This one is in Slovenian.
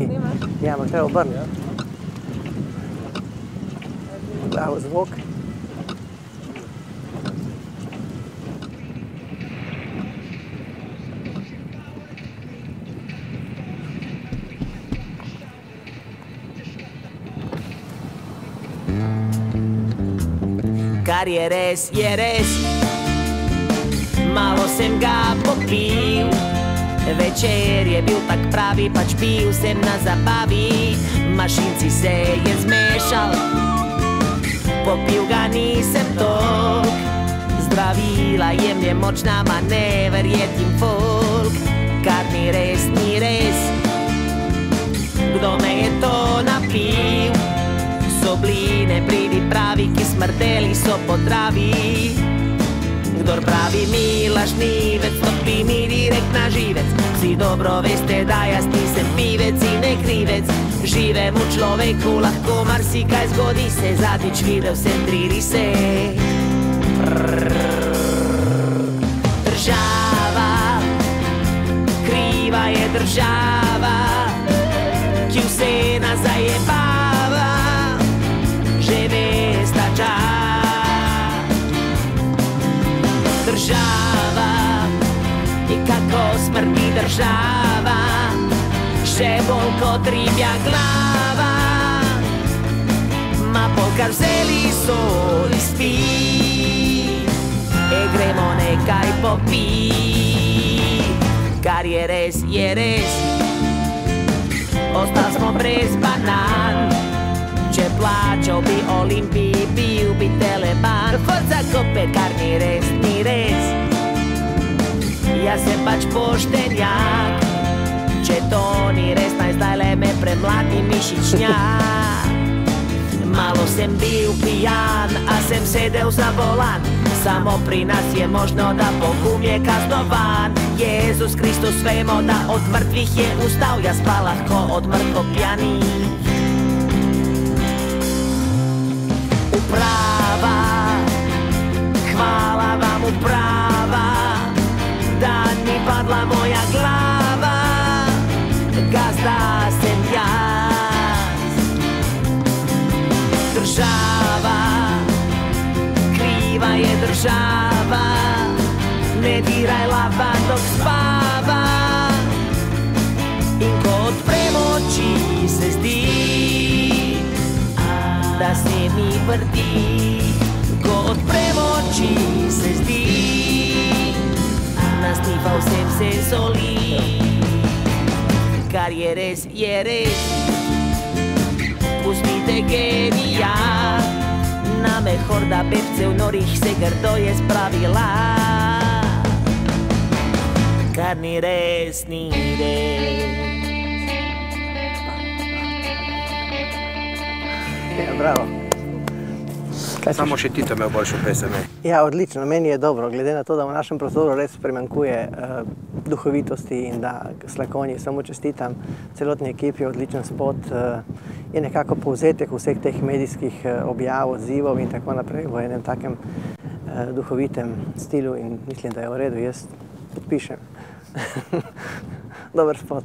Snimaš? Ja, ampak treba obrniti. Bravo zvok. Kar je res, malo sem ga popil. Večer je bil tak pravi, pač pil sem na zabavi. Mašinci se je zmešal, popil ga nisem tolk. Zdravila jemlje močna, ma neverjetim folk. Kar ni res, kdo me je to napil? So bline pridi pravi, ki smrdeli so po travi. Kdor pravi mi lažnivec, stopi mi direkt na živec. Vsi dobro veste, da jaz nisem pivec in ne krivec. Živem v človeku, lahko marsikaj zgodi se. Zadnjič videl sem 3 rise. Država, kriva je država, ki vse nas zajebava. Že ves ta čas. Država, in kako smrti država, še bolj kot ribja glava. Ma polkar vzeli so listi, gremo nekaj popit. Kar je res, ostal smo brez banan. Če plačal bi Olimpiji, bil bi Teleban. Forza Koper, kar ni res, jaz sem pač poštenjak. Če to ni res, naj zdajle me premlati mišičnjak. Malo sem bil pijan, a sem sedel za volan. Samo pri nas je možno, da pogum je kaznovan. Jezus Kristus, vemo, da od mrtvih je ustal. Jaz pa lahko od mrtvo pjanih. Uprava, hvala vam uprava, da ni padla moja glava. Gazda sem jaz. Država, kriva je država, ne diraj lava dok spava. In ko odprem oči, se zdi, da se mi vrti. Ko odprem oči, se zdi, nasnival sem se soli. Kar je res, pustite genija. Name horda bebcev norih se grdo je spravila. Kar ni res, Ja, bravo. Samo še Tito imel boljšo pesem. Ja, odlično. Meni je dobro, glede na to, da v našem prostoru res primanjkuje duhovitosti in da Slakonji samo čestitam celotni ekipi, odličen spot. Je nekako povzetek vseh teh medijskih objav, odzivov in tako naprej v enem takem duhovitem stilu in mislim, da je v redu. Jaz podpišem. Dober spot.